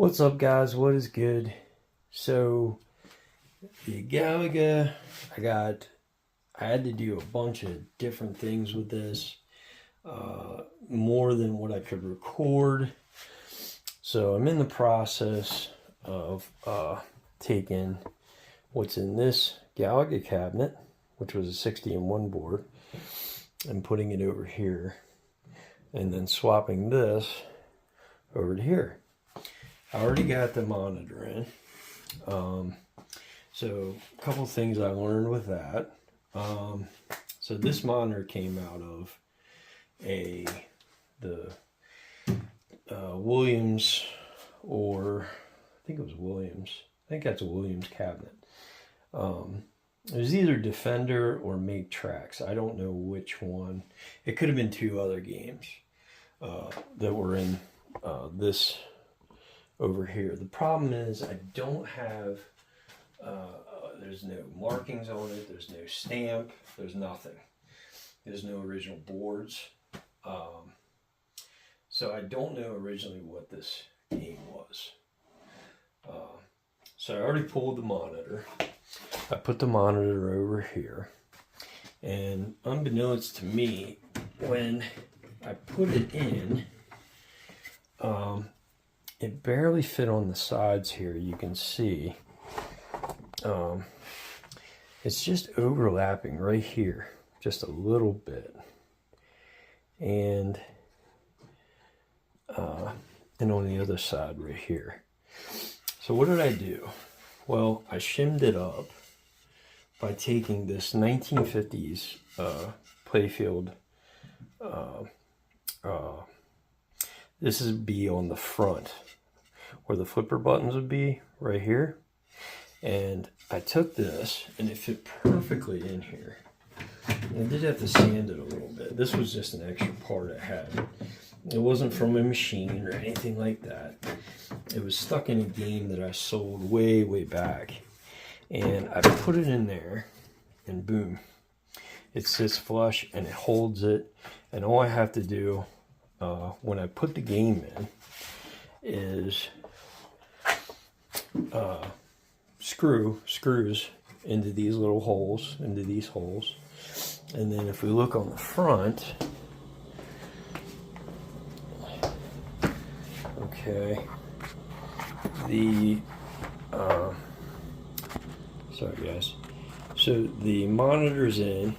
What's up, guys? What is good? So the Galaga, I had to do a bunch of different things with this, more than what I could record. So I'm in the process of taking what's in this Galaga cabinet, which was a 60-in-1 board, and putting it over here, and then swapping this over to here. I already got the monitor in. So a couple things I learned with that. So this monitor came out of the Williams, or I think it was Williams. I think that's a Williams cabinet. It was either Defender or Make Tracks. I don't know which one. It could have been two other games that were in this over here. The problem is I don't have, there's no markings on it, there's no stamp, there's nothing. There's no original boards. So I don't know originally what this game was. So I already pulled the monitor. I put the monitor over here. And unbeknownst to me, when I put it in, it barely fit on the sides here. You can see it's just overlapping right here, just a little bit, and on the other side right here. So what did I do? Well, I shimmed it up by taking this 1950s playfield. This would be on the front where the flipper buttons would be, right here. And I took this and it fit perfectly in here. I did have to sand it a little bit. This was just an extra part I had. It wasn't from a machine or anything like that. It was stuck in a game that I sold way, way back. And I put it in there and boom, it sits flush and it holds it. And all I have to do when I put the game in is screws into these little holes, into these holes. And then if we look on the front, okay, sorry guys, so the monitor's in,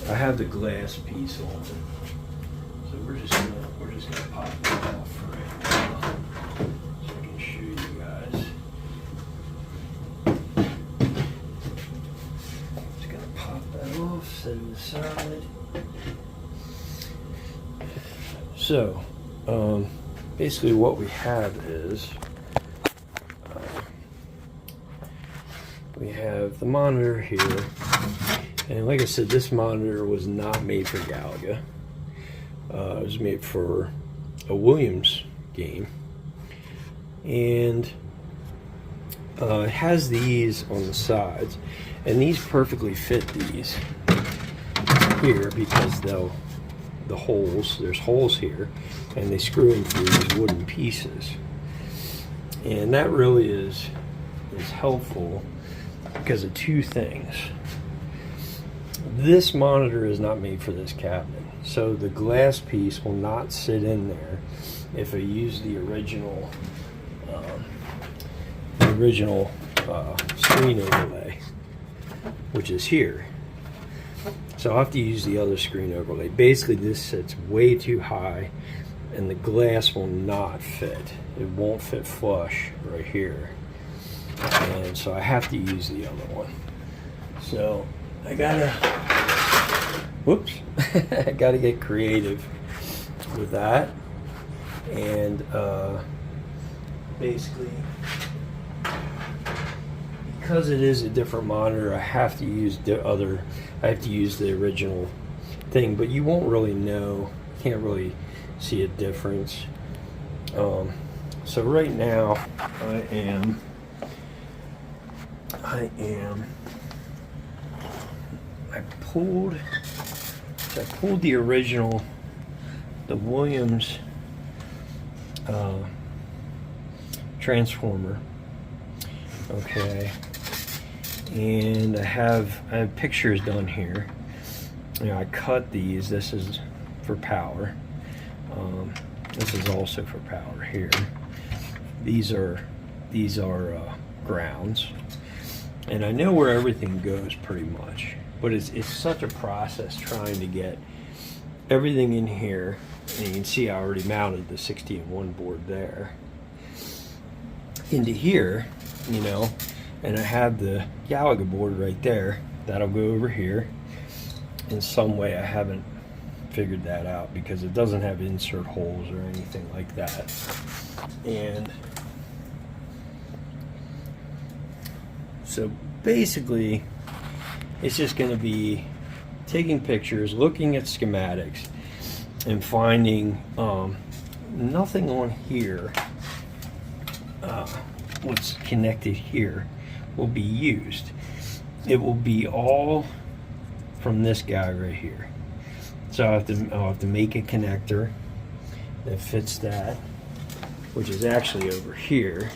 I have the glass piece on it, so we're just gonna pop it off right now, so I can show you guys. Just gonna pop that off, set it aside. So, basically what we have is we have the monitor here. And like I said, this monitor was not made for Galaga. It was made for a Williams game. And it has these on the sides. And these perfectly fit these here because the holes, there's holes here. And they screw in through these wooden pieces. And that really is helpful because of two things. This monitor is not made for this cabinet, so the glass piece will not sit in there if I use the original screen overlay, which is here. So I'll have to use the other screen overlay. Basically, this sits way too high, and the glass will not fit. It won't fit flush right here, and so I have to use the other one. So I gotta, whoops, I gotta get creative with that. And basically, because it is a different monitor, I have to use the original thing, but you won't really know, can't really see a difference. So right now I am I pulled the original, the Williams transformer. Okay, and I have pictures done here. You know, I cut these. This is for power. This is also for power here. These are grounds, and I know where everything goes pretty much. But it's such a process trying to get everything in here. And you can see I already mounted the 60-in-1 board there into here, you know, and I have the Galaga board right there. That'll go over here. In some way, I haven't figured that out because it doesn't have insert holes or anything like that. And so basically, it's just going to be taking pictures, looking at schematics, and finding nothing on here, what's connected here, will be used. It will be all from this guy right here. So I'll have to make a connector that fits that, which is actually over here.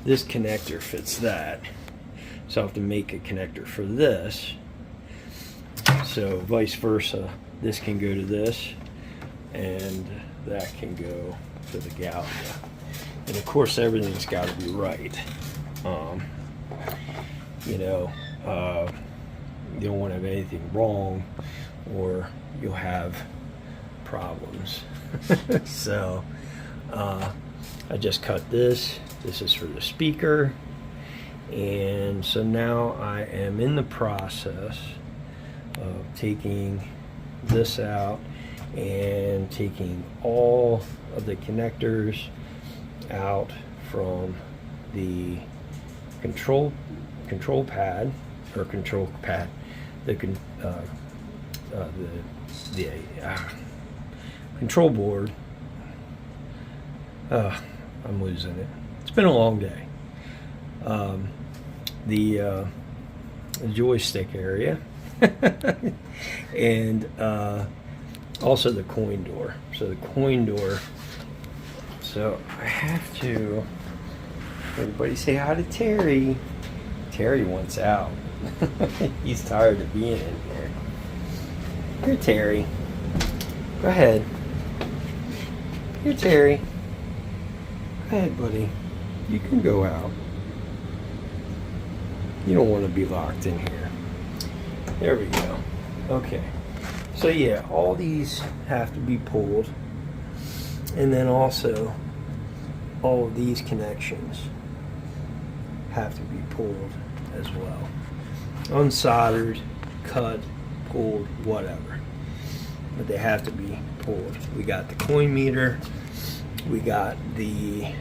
This connector fits that. So I'll have to make a connector for this. So vice versa, this can go to this, and that can go to the Galaga. And of course, everything's got to be right. You know, you don't want to have anything wrong, or you'll have problems. So I just cut this. This is for the speaker. And so now I am in the process of taking this out and taking all of the connectors out from the control pad, the control board. I'm losing it. It's been a long day. The joystick area and also the coin door. So the coin door. So I have to. Everybody say hi to Terry. Terry wants out. He's tired of being in here. Here, Terry. Go ahead. Here, Terry. Go ahead, buddy. You can go out. You don't want to be locked in here. There we go. Okay. So yeah, all these have to be pulled. And then also, all of these connections have to be pulled as well. Unsoldered, cut, pulled, whatever. But they have to be pulled. We got the coin meter. We got the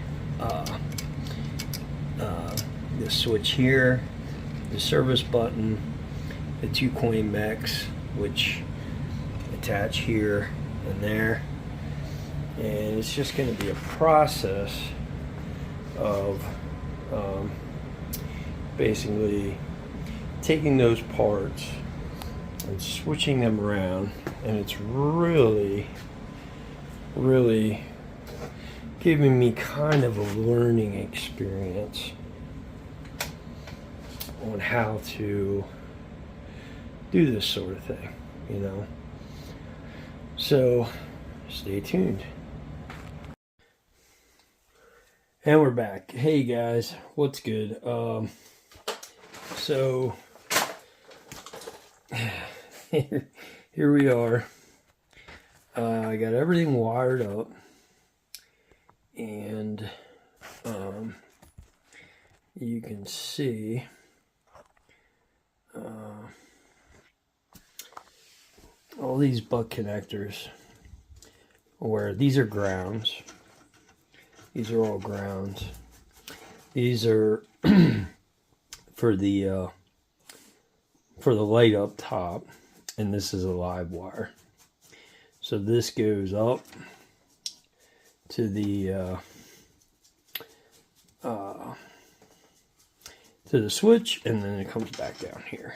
switch here, the service button, the 2 coin mechs, which attach here and there. And it's just going to be a process of basically taking those parts and switching them around, and it's really giving me kind of a learning experience on how to do this sort of thing, you know. So stay tuned. And we're back. Hey guys, what's good? So here we are. I got everything wired up, and you can see all these butt connectors, where these are grounds. These are all grounds. These are for the light up top, and this is a live wire. So this goes up to the switch, and then it comes back down here.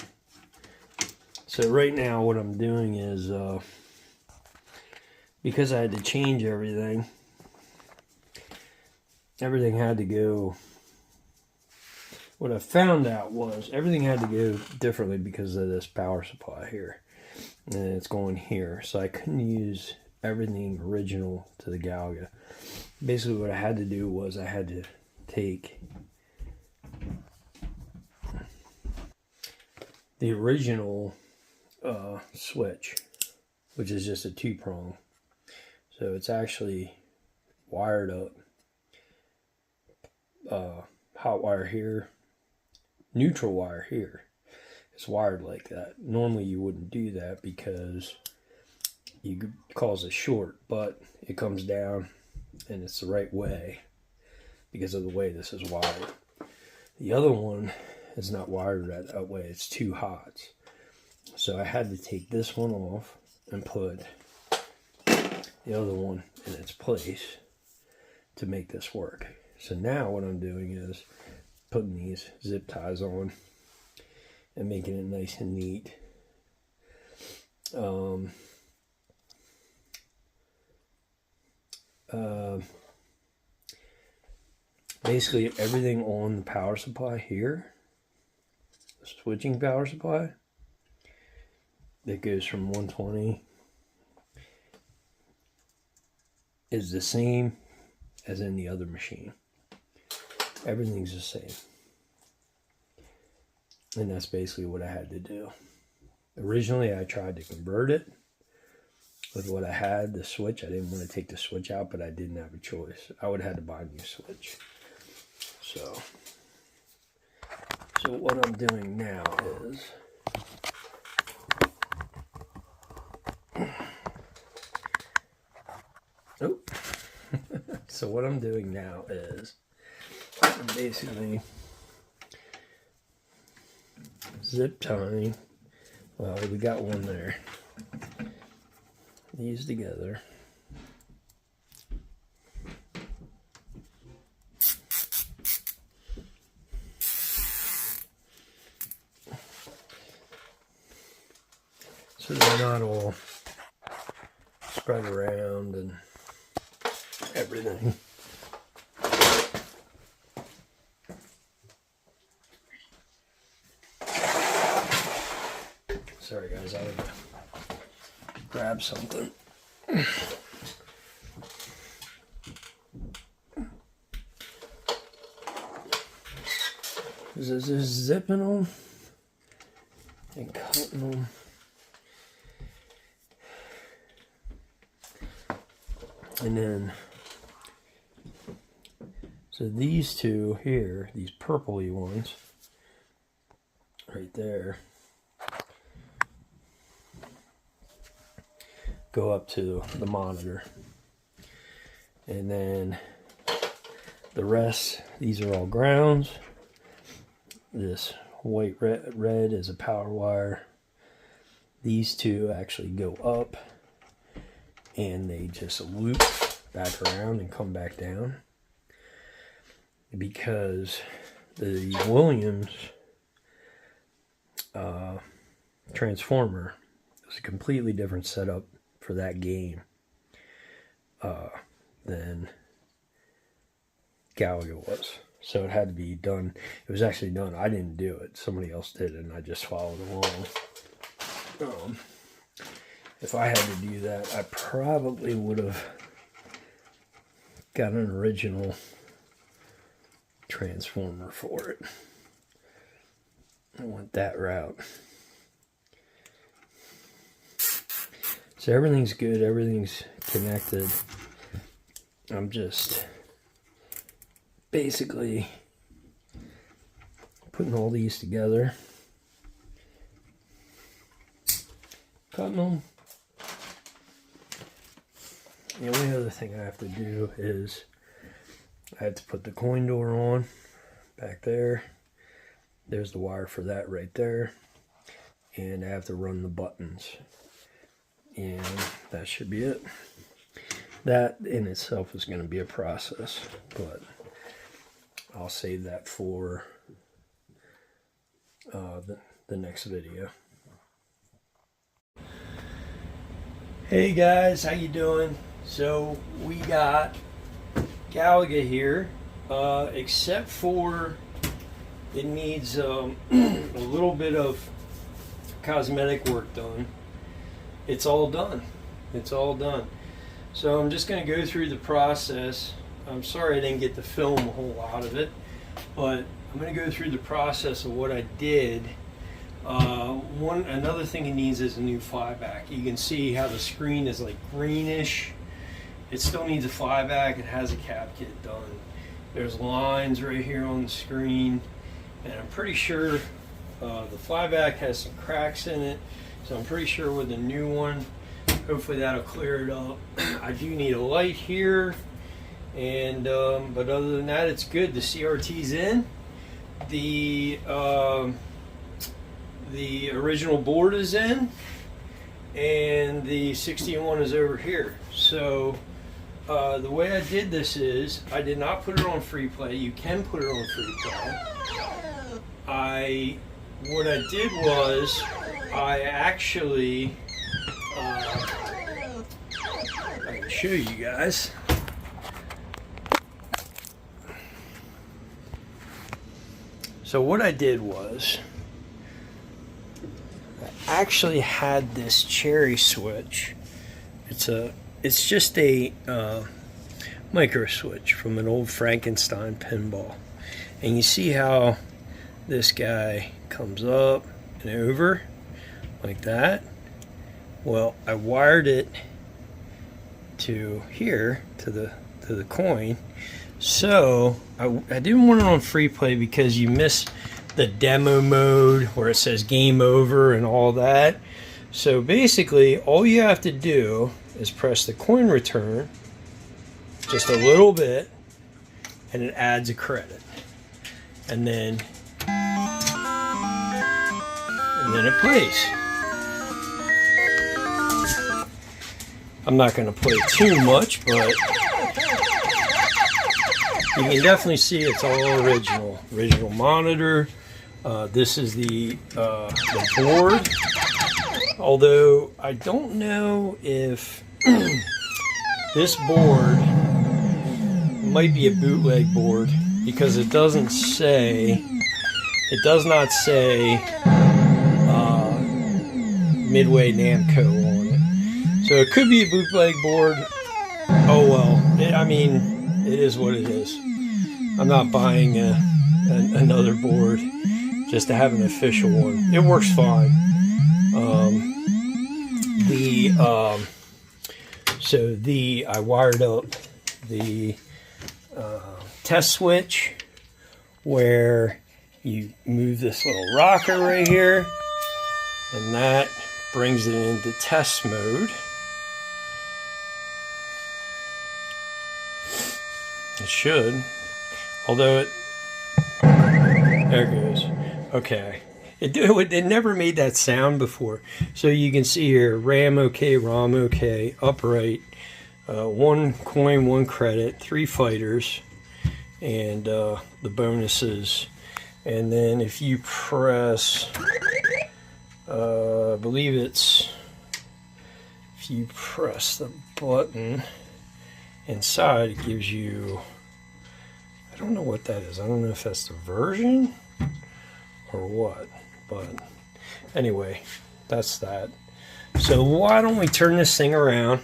So right now what I'm doing is, because I had to change everything had to go. What I found out was everything had to go differently because of this power supply here. And it's going here. So I couldn't use everything original to the Galaga. Basically what I had to do was I had to take the original switch, which is just a 2-prong. So it's actually wired up, hot wire here, neutral wire here. It's wired like that. Normally you wouldn't do that because you could cause a short, but it comes down and it's the right way because of the way this is wired. The other one is not wired that way. It's too hot. So I had to take this one off and put the other one in its place to make this work. So now what I'm doing is putting these zip ties on and making it nice and neat. Basically everything on the power supply here, the switching power supply, that goes from 120 is the same as in the other machine. Everything's the same. And that's basically what I had to do. Originally I tried to convert it with what I had, the switch. I didn't want to take the switch out, but I didn't have a choice. I would have had to buy a new switch. So what I'm doing now is so what I'm doing now is I'm basically zip tying. Well, we got one there. These together. So they're not all spread around and everything. Sorry guys, I would grab something. This is just zipping them and cutting them. And then, so these two here, these purpley ones, right there, go up to the monitor. And then the rest, these are all grounds. This white red is a power wire. These two actually go up and they just loop back around and come back down, because the Williams transformer was a completely different setup for that game than Galaga was. So it had to be done. It was actually done. I didn't do it. Somebody else did it, and I just followed along. If I had to do that, I probably would have got an original transformer for it. I went that route. So everything's good. Everything's connected. I'm just basically putting all these together, cutting them. The only other thing I have to do is I have to put the coin door on back there. There's the wire for that right there. And I have to run the buttons. And that should be it. That in itself is going to be a process, but I'll save that for the next video. Hey guys, how you doing? So we got Galaga here, except for it needs a little bit of cosmetic work done. It's all done. It's all done. So I'm just going to go through the process. I'm sorry I didn't get to film a whole lot of it, but I'm going to go through the process of what I did. Another thing it needs is a new flyback. You can see how the screen is like greenish. It still needs a flyback. It has a cap kit done. There's lines right here on the screen, and I'm pretty sure the flyback has some cracks in it. So I'm pretty sure with the new one, hopefully that'll clear it up. I do need a light here, and but other than that, it's good. The CRT's in. The original board is in, and the 61 is over here. So the way I did this is I did not put it on free play. You can put it on free play. What I did was I actually I can show you guys. So what I did was I actually had this cherry switch. It's just a micro switch from an old Frankenstein pinball, and you see how this guy comes up and over like that. Well, I wired it to here to the coin. So I didn't want it on free play because you miss the demo mode where it says game over and all that. So basically all you have to do is press the coin return just a little bit, and it adds a credit, and then it plays. I'm not going to play too much, but you can definitely see it's all original monitor. This is the board, although I don't know if this board might be a bootleg board, because it does not say Midway Namco on it. So it could be a bootleg board. Oh well, I mean, it is what it is. I'm not buying another board just to have an official one. It works fine. I wired up the test switch where you move this little rocker right here, and that brings it into test mode. It should, although there it goes. Okay, it never made that sound before. So you can see here, RAM okay, ROM okay, upright, 1 coin, 1 credit, 3 fighters, and the bonuses. And then if you press, I believe it's, if you press the button inside, it gives you, I don't know what that is. I don't know if that's the version or what, but anyway, that's that. So why don't we turn this thing around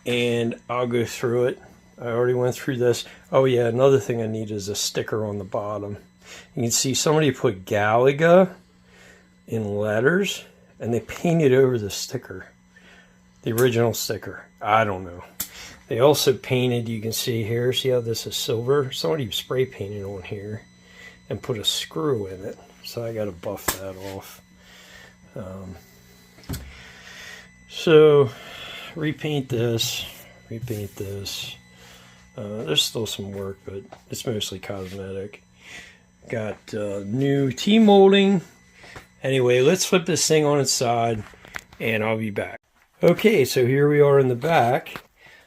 and I'll go through it. I already went through this. Oh yeah, another thing I need is a sticker on the bottom. You can see somebody put Galaga in letters and they painted over the sticker, the original sticker. I don't know. They also painted, you can see here, see how this is silver? Somebody spray painted on here and put a screw in it. So I got to buff that off. So repaint this. There's still some work, but it's mostly cosmetic. Got new T-molding. Anyway, let's flip this thing on its side and I'll be back. Okay, so here we are in the back.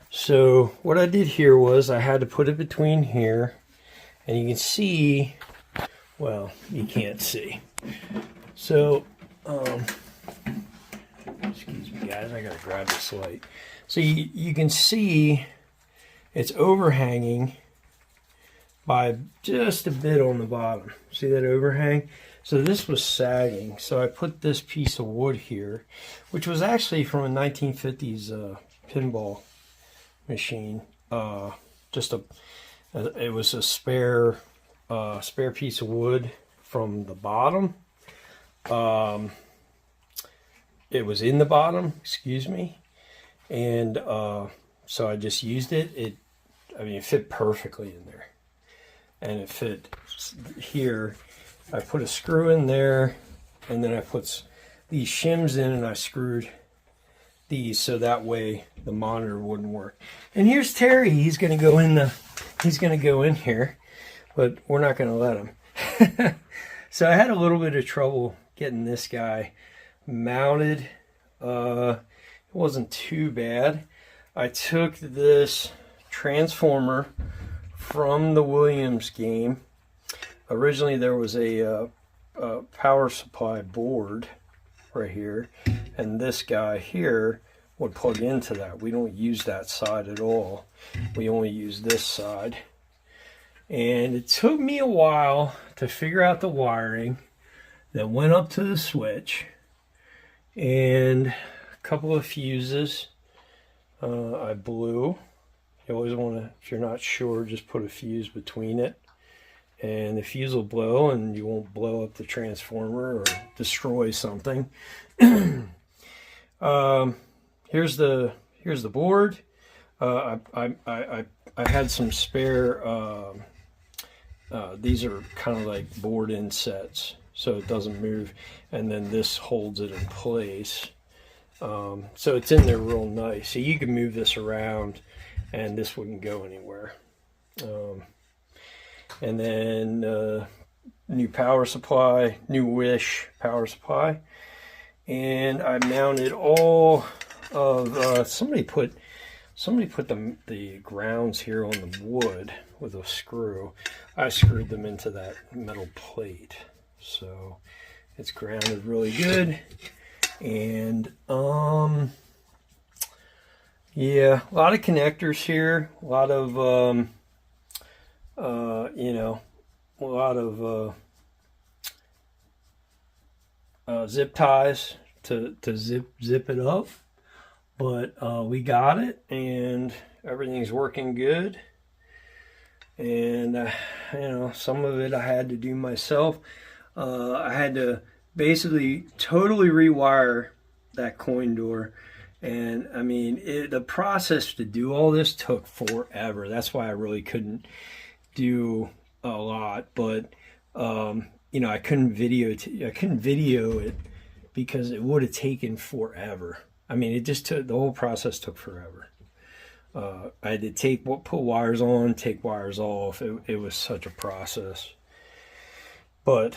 So what I did here was I had to put it between here, and you can see, well, you can't see. So, excuse me guys, I gotta grab this light. So you can see it's overhanging by just a bit on the bottom. See that overhang? So this was sagging. So I put this piece of wood here, which was actually from a 1950s pinball machine. It was a spare piece of wood from the bottom. It was in the bottom, excuse me, and so I just used it. It fit perfectly in there, and it fit here. I put a screw in there, and then I put these shims in, and I screwed these so that way the monitor wouldn't work. And here's Terry. He's gonna go in here, but we're not gonna let him. So I had a little bit of trouble getting this guy mounted. It wasn't too bad. I took this transformer from the Williams game. Originally there was a power supply board right here, and this guy here would plug into that. We don't use that side at all. We only use this side. And it took me a while to figure out the wiring that went up to the switch, and a couple of fuses I blew. You always want to, if you're not sure, just put a fuse between it, and the fuse will blow and you won't blow up the transformer or destroy something. Here's the board. I had some spare. These are kind of like board insets, so it doesn't move, and then this holds it in place. So it's in there real nice. So you can move this around, and this wouldn't go anywhere. And then new power supply, new Wish power supply, and I mounted all of. Somebody put the grounds here on the wood with a screw. I screwed them into that metal plate, so it's grounded really good. And yeah, a lot of connectors here, a lot of zip ties to zip it up, but we got it, and everything's working good. And some of it I had to do myself. I had to basically totally rewire that coin door, and I mean the process to do all this took forever. That's why I really couldn't do a lot, but I couldn't video it because it would have taken forever. I mean, the whole process took forever. I had to put wires on, take wires off. It was such a process, but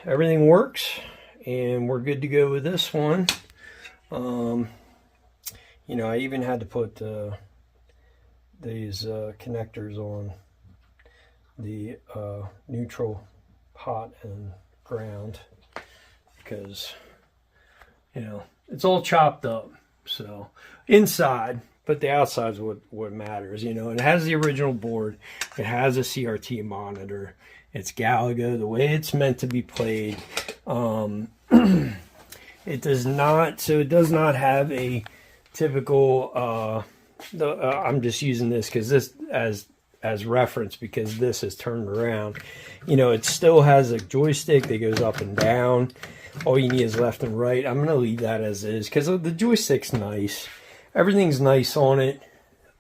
everything works, and we're good to go with this one. I even had to put these connectors on the neutral, hot, and ground, because it's all chopped up. So inside, but the outside's what matters. It has the original board, it has a CRT monitor, it's Galaga the way it's meant to be played. It does not have a typical I'm just using this because this as reference, because this is turned around. It still has a joystick that goes up and down. All you need is left and right. I'm gonna leave that as is because the joystick's nice. Everything's nice on it.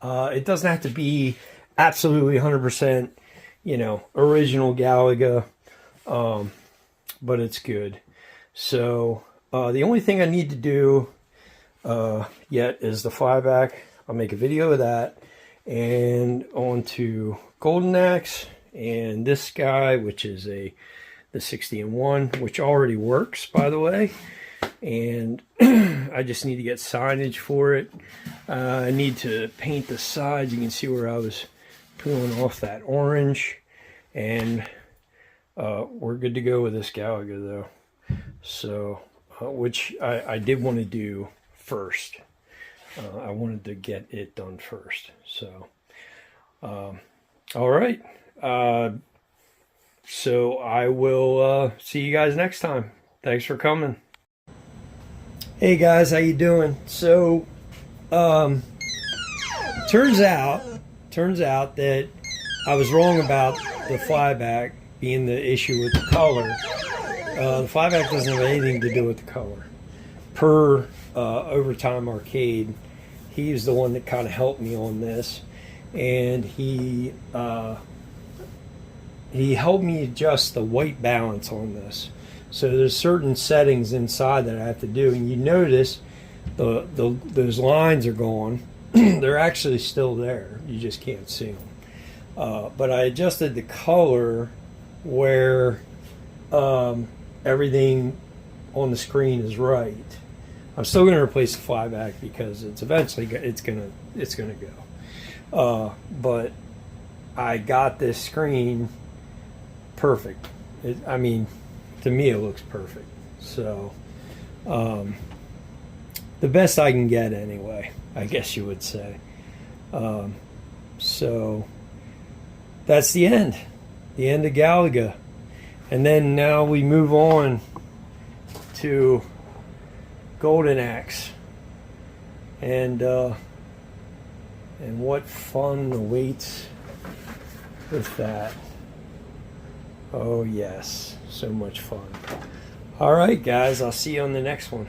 It doesn't have to be absolutely 100%, original Galaga, but it's good. So the only thing I need to do yet is the flyback. I'll make a video of that, and on to Golden Axe and this guy, which is the 60-in-1, which already works, by the way. And I just need to get signage for it. I need to paint the sides. You can see where I was peeling off that orange, and we're good to go with this Galaga though. So which I did want to do first. I wanted to get it done first. So, all right. So I will see you guys next time. Thanks for coming. Hey guys, how you doing? So, turns out that I was wrong about the flyback being the issue with the color. The flyback doesn't have anything to do with the color. Per Overtime Arcade, he's the one that kind of helped me on this, and he helped me adjust the white balance on this. So there's certain settings inside that I have to do, and you notice those lines are gone. They're actually still there. You just can't see them. But I adjusted the color where everything on the screen is right. I'm still going to replace the flyback because it's eventually gonna go. But I got this screen perfect. I mean, to me, it looks perfect. So, the best I can get anyway, I guess you would say. So, that's the end of Galaga. And then now we move on to Golden Axe. And what fun awaits with that. Oh yes, so much fun. All right guys, I'll see you on the next one.